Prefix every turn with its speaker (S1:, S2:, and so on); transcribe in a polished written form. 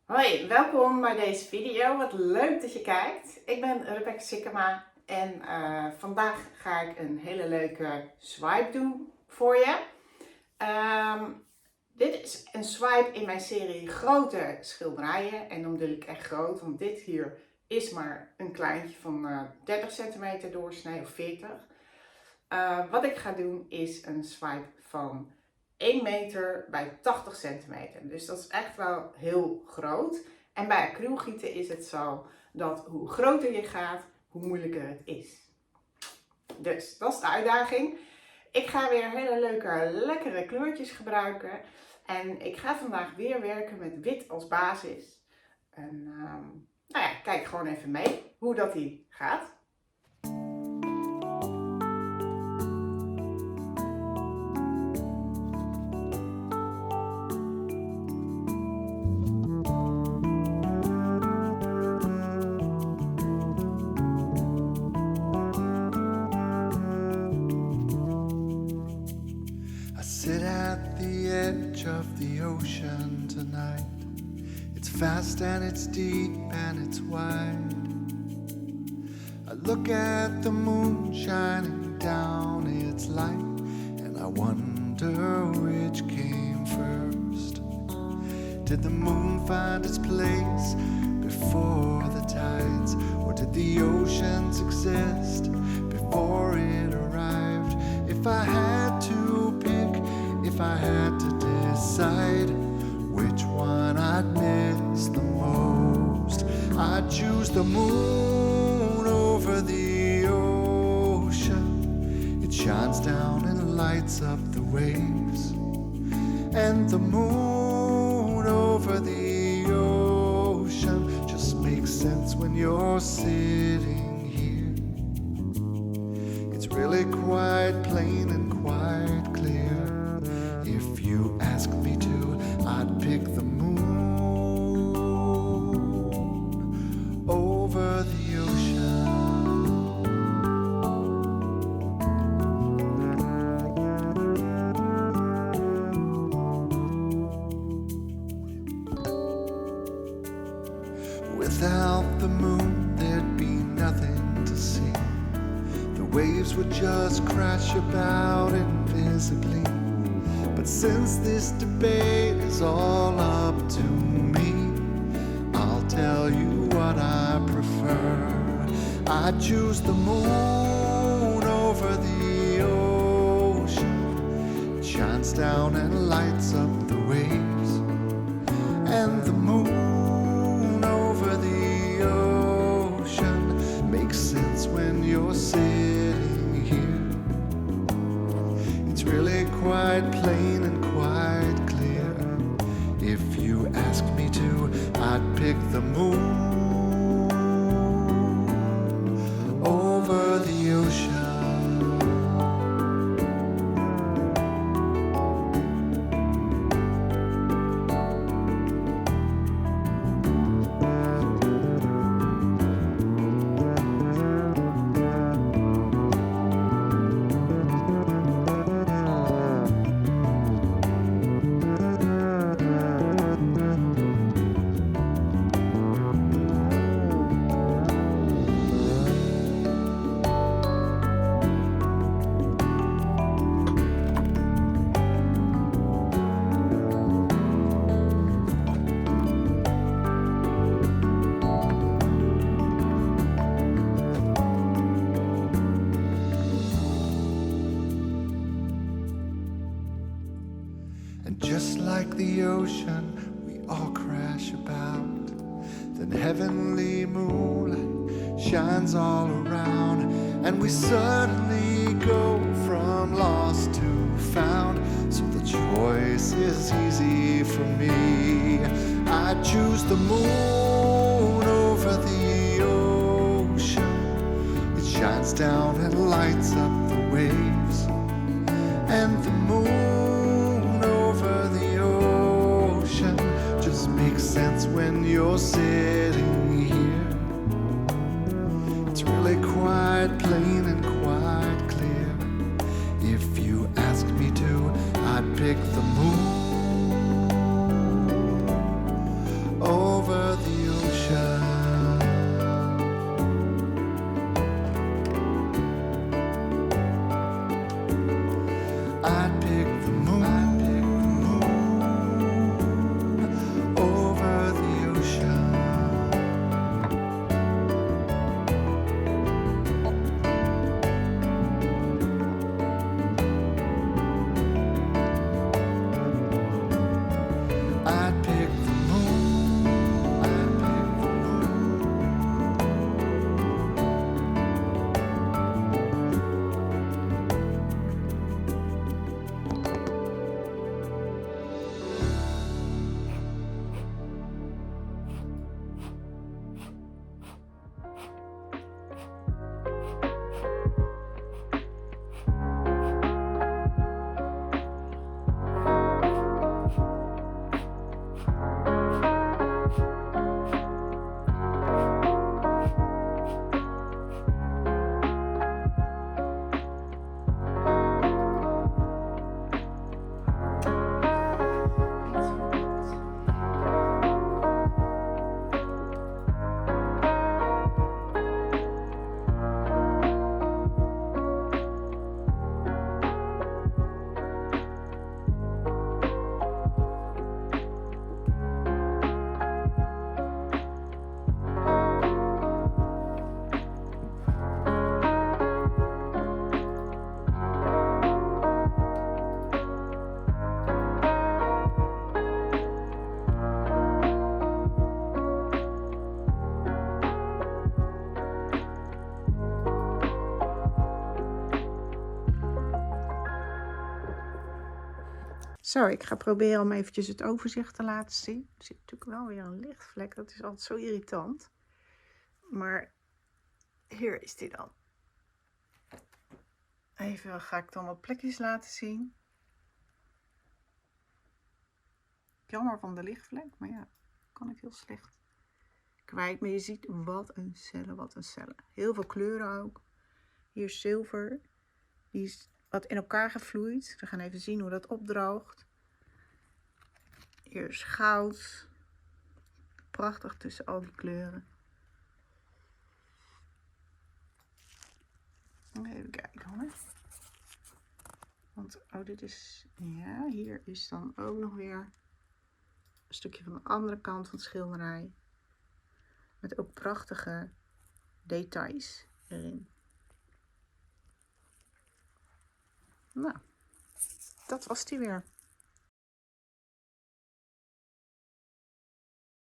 S1: Hoi, welkom bij deze video. Wat leuk dat je kijkt. Ik ben Rebecca en vandaag ga ik een hele leuke swipe doen voor je. Dit is een swipe in mijn serie grote schilderijen. En dan bedoel ik echt groot, want dit hier is maar een kleintje van 30 centimeter doorsnee of 40. Wat ik ga doen is een swipe van 1 meter bij 80 centimeter. Dus dat is echt wel heel groot. En bij acryl gieten is het zo dat hoe groter je gaat, hoe moeilijker het is. Dus dat is de uitdaging. Ik ga weer hele leuke, lekkere kleurtjes gebruiken. En ik ga vandaag weer werken met wit als basis. En nou ja, kijk gewoon even mee hoe dat hier gaat.
S2: Sit at the edge of the ocean tonight. It's fast and it's deep and it's wide. I look at the moon shining down its light, and I wonder which came first. Did the moon find its place before the tides, or did the oceans exist before it arrived? If I had to pick, if I had to decide which one I'd miss the most, I'd choose the moon over the ocean. It shines down and lights up the waves. And the moon over the ocean just makes sense when you're sitting here. It's really quite plain and quite clear. If you ask me to, I'd pick the moon over the ocean. Without the moon, there'd be nothing to see. The waves would just crash about invisibly. But since this debate is all up to me, I'll tell you what I prefer. I choose the moon over the ocean. It shines down and lights up the waves. And the moon over the ocean makes sense when you're sitting here. It's really quite plain and quite clear. If you ask me to, I'd pick the moon over the ocean. And just like the ocean, we all crash about. Then heavenly moonlight shines all around, and we suddenly go from lost to found. So the choice is easy for me. I choose the moon over the ocean. It shines down and lights up the waves. And the moon over the ocean just makes sense when you're sitting here. It's really quite plain and quite clear. If you ask me to, I'd pick the moon over
S1: Zo, ik ga proberen om eventjes het overzicht te laten zien. Er zit natuurlijk wel weer een lichtvlek. Dat is altijd zo irritant. Maar hier is die dan. Even ga ik dan wat plekjes laten zien. Jammer van de lichtvlek, maar ja, kan ik heel slecht kwijt. Maar je ziet wat een cellen, wat een cellen. Heel veel kleuren ook. Hier is zilver. Die is wat in elkaar gevloeid. We gaan even zien hoe dat opdroogt. Hier is goud. Prachtig tussen al die kleuren. Even kijken hoor. Want, oh dit is, ja, hier is dan ook nog weer een stukje van de andere kant van het schilderij. Met ook prachtige details erin. Nou, dat was die weer.